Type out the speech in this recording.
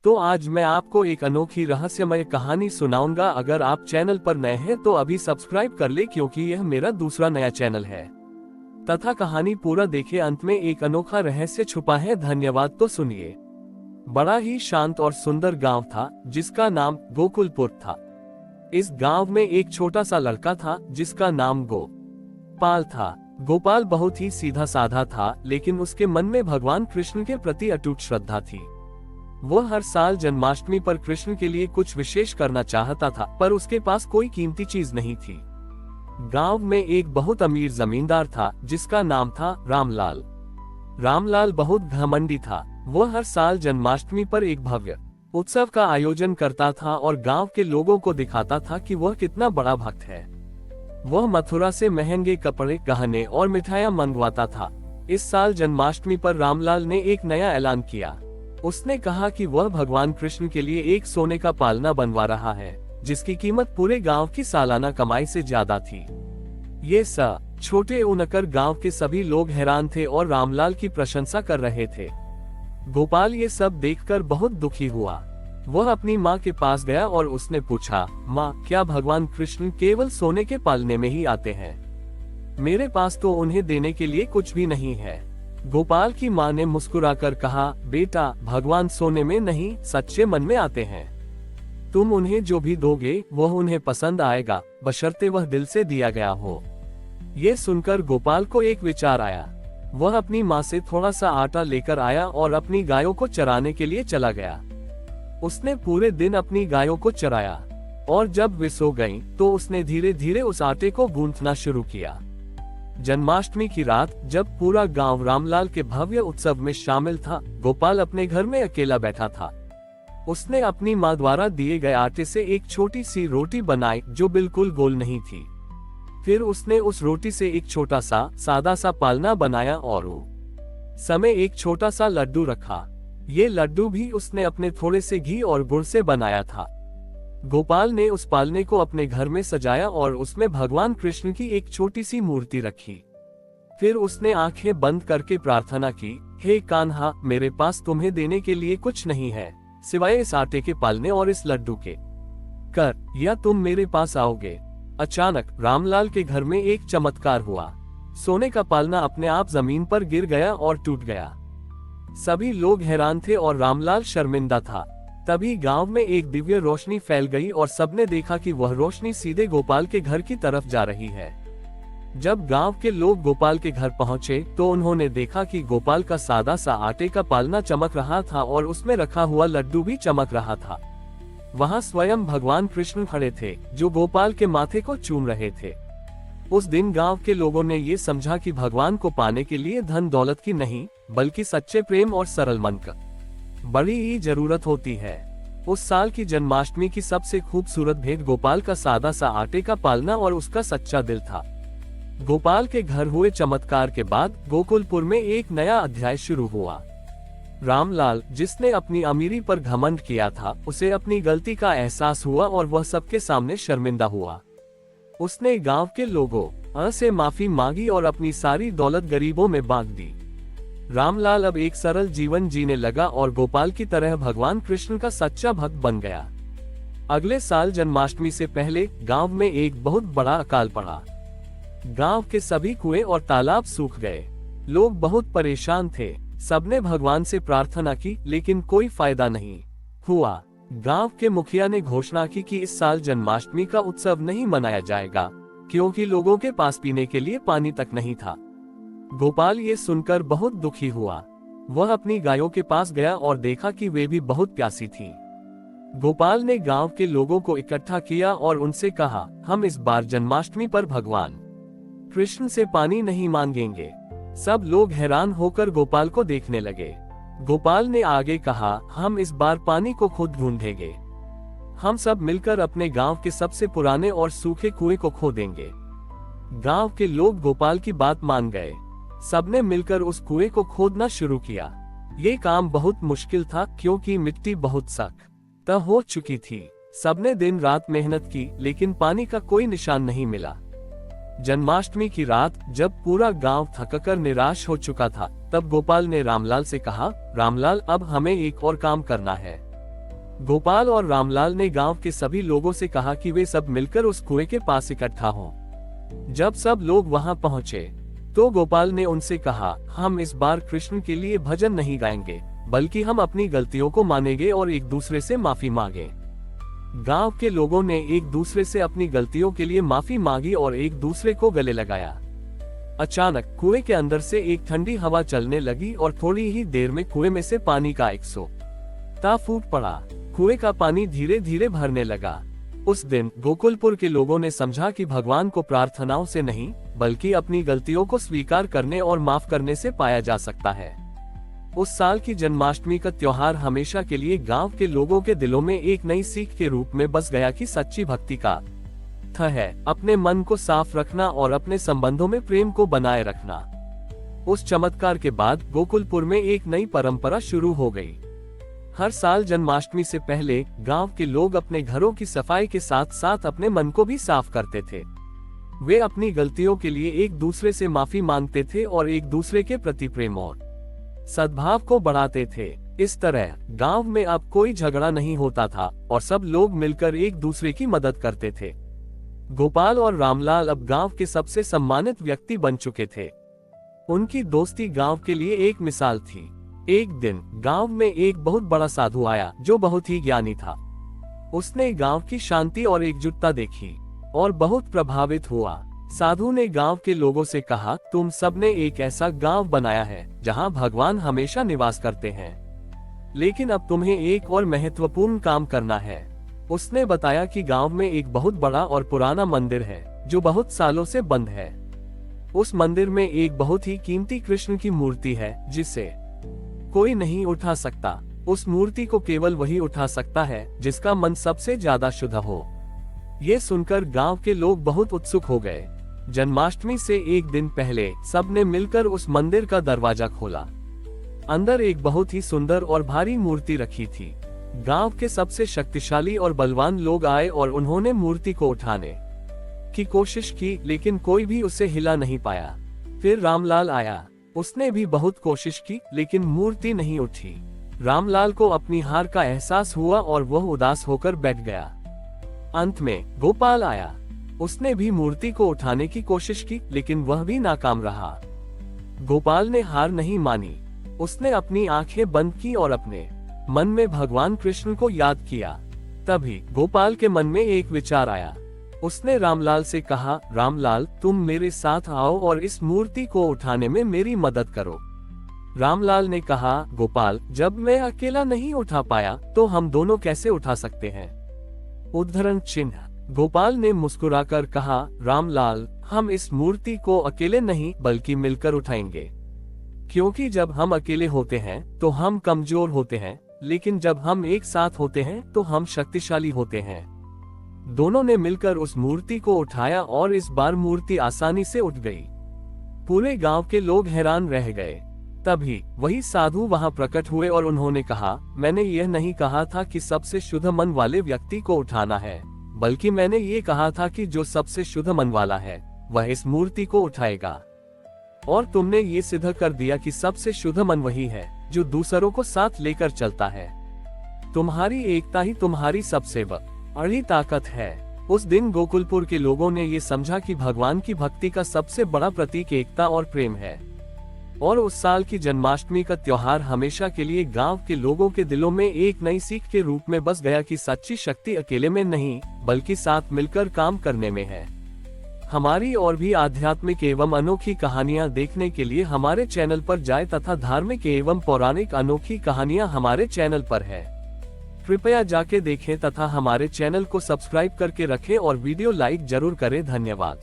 तो आज मैं आपको एक अनोखी रहस्यमय कहानी सुनाऊंगा। अगर आप चैनल पर नए हैं तो अभी सब्सक्राइब कर ले, क्योंकि यह मेरा दूसरा नया चैनल है। तथा कहानी पूरा देखे, अंत में एक अनोखा रहस्य छुपा है। धन्यवाद। तो सुनिए। बड़ा ही शांत और सुंदर गांव था जिसका नाम गोकुलपुर था। इस गांव में एक छोटा सा लड़का था जिसका नाम गोपाल था। गोपाल बहुत ही सीधा साधा था, लेकिन उसके मन में भगवान कृष्ण के प्रति अटूट श्रद्धा थी। वो हर साल जन्माष्टमी पर कृष्ण के लिए कुछ विशेष करना चाहता था, पर उसके पास कोई कीमती चीज नहीं थी। गांव में एक बहुत अमीर जमींदार था जिसका नाम था रामलाल। रामलाल बहुत घमंडी था। वो हर साल जन्माष्टमी पर एक भव्य उत्सव का आयोजन करता था और गांव के लोगों को दिखाता था कि वह कितना बड़ा भक्त है। वह मथुरा से महंगे कपड़े, गहने और मिठाइयां मंगवाता था। इस साल जन्माष्टमी पर रामलाल ने एक नया ऐलान किया। उसने कहा कि वह भगवान कृष्ण के लिए एक सोने का पालना बनवा रहा है, जिसकी कीमत पूरे गांव की सालाना कमाई से ज्यादा थी। ये छोटे उनकर गांव के सभी लोग हैरान थे और रामलाल की प्रशंसा कर रहे थे। गोपाल ये सब देखकर बहुत दुखी हुआ। वह अपनी माँ के पास गया और उसने पूछा, माँ, क्या भगवान कृष्ण केवल सोने के पालने में ही आते हैं? मेरे पास तो उन्हें देने के लिए कुछ भी नहीं है। गोपाल की माँ ने मुस्कुराकर कहा, बेटा, भगवान सोने में नहीं, सच्चे मन में आते हैं। तुम उन्हें जो भी दोगे वह उन्हें पसंद आएगा, बशर्ते वह दिल से दिया गया हो। ये सुनकर गोपाल को एक विचार आया। वह अपनी माँ से थोड़ा सा आटा लेकर आया और अपनी गायों को चराने के लिए चला गया। उसने पूरे दिन अपनी गायों को चराया और जब वे सो गईं, तो उसने धीरे धीरे उस आटे को गूंथना शुरू किया। जन्माष्टमी की रात जब पूरा गांव रामलाल के भव्य उत्सव में शामिल था, गोपाल अपने घर में अकेला बैठा था। उसने अपनी माँ द्वारा दिए गए आटे से एक छोटी सी रोटी बनाई जो बिल्कुल गोल नहीं थी। फिर उसने उस रोटी से एक छोटा सा सादा सा पालना बनाया और समय एक छोटा सा लड्डू रखा। ये लड्डू भी उसने अपने थोड़े से घी और गुड़ से बनाया था। गोपाल ने उस पालने को अपने घर में सजाया और उसमें भगवान कृष्ण की एक छोटी सी मूर्ति रखी। फिर उसने आंखें बंद करके प्रार्थना की, हे कान्हा, मेरे पास तुम्हें देने के लिए कुछ नहीं है सिवाय इस आटे के पालने और इस लड्डू के। कर या तुम मेरे पास आओगे। अचानक रामलाल के घर में एक चमत्कार हुआ। सोने का पालना अपने आप जमीन पर गिर गया और टूट गया। सभी लोग हैरान थे और रामलाल शर्मिंदा था। तभी गांव में एक दिव्य रोशनी फैल गई और सबने देखा कि वह रोशनी सीधे गोपाल के घर की तरफ जा रही है। जब गांव के लोग गोपाल के घर पहुंचे तो उन्होंने देखा कि गोपाल का सादा सा आटे का पालना चमक रहा था और उसमें रखा हुआ लड्डू भी चमक रहा था। वहां स्वयं भगवान कृष्ण खड़े थे जो गोपाल के माथे को चूम रहे थे। उस दिन गांव के लोगों ने ये समझा कि भगवान को पाने के लिए धन दौलत की नहीं, बल्कि सच्चे प्रेम और सरल मन का बड़ी ही जरूरत होती है। उस साल की जन्माष्टमी की सबसे खूबसूरत भेंट गोपाल का सादा सा आटे का पालना और उसका सच्चा दिल था। गोपाल के घर हुए चमत्कार के बाद गोकुलपुर में एक नया अध्याय शुरू हुआ। रामलाल, जिसने अपनी अमीरी पर घमंड किया था, उसे अपनी गलती का एहसास हुआ और वह सबके सामने शर्मिंदा हुआ। उसने गांव के लोगों से माफी मांगी और अपनी सारी दौलत गरीबों में बांट दी। रामलाल अब एक सरल जीवन जीने लगा और गोपाल की तरह भगवान कृष्ण का सच्चा भक्त बन गया। अगले साल जन्माष्टमी से पहले गांव में एक बहुत बड़ा अकाल पड़ा। गांव के सभी कुएं और तालाब सूख गए। लोग बहुत परेशान थे। सबने भगवान से प्रार्थना की, लेकिन कोई फायदा नहीं हुआ। गांव के मुखिया ने घोषणा की कि इस साल जन्माष्टमी का उत्सव नहीं मनाया जाएगा, क्योंकि लोगों के पास पीने के लिए पानी तक नहीं था। गोपाल ये सुनकर बहुत दुखी हुआ। वह अपनी गायों के पास गया और देखा कि वे भी बहुत प्यासी थीं। गोपाल ने गांव के लोगों को इकट्ठा किया और उनसे कहा, हम इस बार जन्माष्टमी पर भगवान कृष्ण से पानी नहीं मांगेंगे। सब लोग हैरान होकर गोपाल को देखने लगे। गोपाल ने आगे कहा, हम इस बार पानी को खुद ढूंढेंगे। हम सब मिलकर अपने गांव के सबसे पुराने और सूखे कुएं को खोदेंगे। गांव के लोग गोपाल की बात मान गए। सबने मिलकर उस कुएं को खोदना शुरू किया। ये काम बहुत मुश्किल था, क्योंकि मिट्टी बहुत सख्त हो चुकी थी। सबने दिन रात मेहनत की, लेकिन पानी का कोई निशान नहीं मिला। जन्माष्टमी की रात जब पूरा गांव थककर निराश हो चुका था, तब गोपाल ने रामलाल से कहा, रामलाल, अब हमें एक और काम करना है। गोपाल और रामलाल ने गांव के सभी लोगों से कहा कि वे सब मिलकर उस कुएं के पास इकट्ठा हों। जब सब लोग वहां पहुंचे तो गोपाल ने उनसे कहा, हम इस बार कृष्ण के लिए भजन नहीं गाएंगे, बल्कि हम अपनी गलतियों को मानेंगे और एक दूसरे से माफी मांगे। गांव के लोगों ने एक दूसरे से अपनी गलतियों के लिए माफी मांगी और एक दूसरे को गले लगाया। अचानक कुएं के अंदर से एक ठंडी हवा चलने लगी और थोड़ी ही देर में कुएं में से पानी का 100 फूट पड़ा। कुएं का पानी धीरे धीरे भरने लगा। उस दिन गोकुलपुर के लोगों ने समझा कि भगवान को प्रार्थनाओं से नहीं, बल्कि अपनी गलतियों को स्वीकार करने और माफ करने से पाया जा सकता है। उस साल की जन्माष्टमी का त्योहार हमेशा के लिए गांव के लोगों के दिलों में एक नई सीख के रूप में बस गया कि सच्ची भक्ति का अर्थ है अपने मन को साफ रखना और अपने संबंधों में प्रेम को बनाए रखना। उस चमत्कार के बाद गोकुलपुर में एक नई परंपरा शुरू हो गई। हर साल जन्माष्टमी से पहले गांव के लोग अपने घरों की सफाई के साथ साथ अपने मन को भी साफ करते थे। वे अपनी गलतियों के लिए एक दूसरे से माफी मांगते थे और एक दूसरे के प्रति प्रेम और सद्भाव को बढ़ाते थे। इस तरह गांव में अब कोई झगड़ा नहीं होता था और सब लोग मिलकर एक दूसरे की मदद करते थे। गोपाल और रामलाल अब गांव के सबसे सम्मानित व्यक्ति बन चुके थे। उनकी दोस्ती गांव के लिए एक मिसाल थी। एक दिन गांव में एक बहुत बड़ा साधु आया जो बहुत ही ज्ञानी था। उसने गांव की शांति और एकजुटता देखी और बहुत प्रभावित हुआ। साधु ने गांव के लोगों से कहा, तुम सबने एक ऐसा गांव बनाया है जहां भगवान हमेशा निवास करते हैं, लेकिन अब तुम्हें एक और महत्वपूर्ण काम करना है। उसने बताया कि गांव में एक बहुत बड़ा और पुराना मंदिर है जो बहुत सालों से बंद है। उस मंदिर में एक बहुत ही कीमती कृष्ण की मूर्ति है जिसे कोई नहीं उठा सकता। उस मूर्ति को केवल वही उठा सकता है जिसका मन सबसे ज्यादा शुद्ध हो। ये सुनकर गांव के लोग बहुत उत्सुक हो गए। जन्माष्टमी से एक दिन पहले सबने मिलकर उस मंदिर का दरवाजा खोला। अंदर एक बहुत ही सुंदर और भारी मूर्ति रखी थी। गांव के सबसे शक्तिशाली और बलवान लोग आए और उन्होंने मूर्ति को उठाने की कोशिश की, लेकिन कोई भी उसे हिला नहीं पाया। फिर रामलाल आया। उसने भी बहुत कोशिश की, लेकिन मूर्ति नहीं उठी। रामलाल को अपनी हार का एहसास हुआ और वह उदास होकर बैठ गया। अंत में गोपाल आया। उसने भी मूर्ति को उठाने की कोशिश की, लेकिन वह भी नाकाम रहा। गोपाल ने हार नहीं मानी। उसने अपनी आंखें बंद की और अपने मन में भगवान कृष्ण को याद किया। तभी गोपाल के मन में एक विचार आया। उसने रामलाल से कहा, रामलाल, तुम मेरे साथ आओ और इस मूर्ति को उठाने में मेरी मदद करो। रामलाल ने कहा, गोपाल, जब मैं अकेला नहीं उठा पाया तो हम दोनों कैसे उठा सकते हैं? उद्धरण चिन्ह। गोपाल ने मुस्कुराकर कहा, रामलाल, हम इस मूर्ति को अकेले नहीं बल्कि मिलकर उठाएंगे, क्योंकि जब हम अकेले होते हैं तो हम कमजोर होते हैं, लेकिन जब हम एक साथ होते हैं तो हम शक्तिशाली होते हैं। दोनों ने मिलकर उस मूर्ति को उठाया और इस बार मूर्ति आसानी से उठ गई। पूरे गांव के लोग हैरान रह गए। तभी वही साधु वहां प्रकट हुए और उन्होंने कहा, मैंने यह नहीं कहा था कि सबसे शुद्ध मन वाले व्यक्ति को उठाना है, बल्कि मैंने ये कहा था कि जो सबसे शुद्ध मन वाला है वह इस मूर्ति को उठाएगा। और तुमने ये सिद्ध कर दिया कि सबसे शुद्ध मन वही है जो दूसरों को साथ लेकर चलता है। तुम्हारी एकता ही तुम्हारी सबसे बड़ी ताकत है। उस दिन गोकुलपुर के लोगों ने ये समझा कि भगवान की भक्ति का सबसे बड़ा प्रतीक एकता और प्रेम है। और उस साल की जन्माष्टमी का त्योहार हमेशा के लिए गांव के लोगों के दिलों में एक नई सीख के रूप में बस गया कि सच्ची शक्ति अकेले में नहीं बल्कि साथ मिलकर काम करने में है। हमारी और भी आध्यात्मिक एवं अनोखी कहानियां देखने के लिए हमारे चैनल पर जाएं तथा धार्मिक एवं पौराणिक अनोखी कहानियां हमारे चैनल पर है। कृपया जाके देखें तथा हमारे चैनल को सब्सक्राइब करके रखें और वीडियो लाइक जरूर करें। धन्यवाद।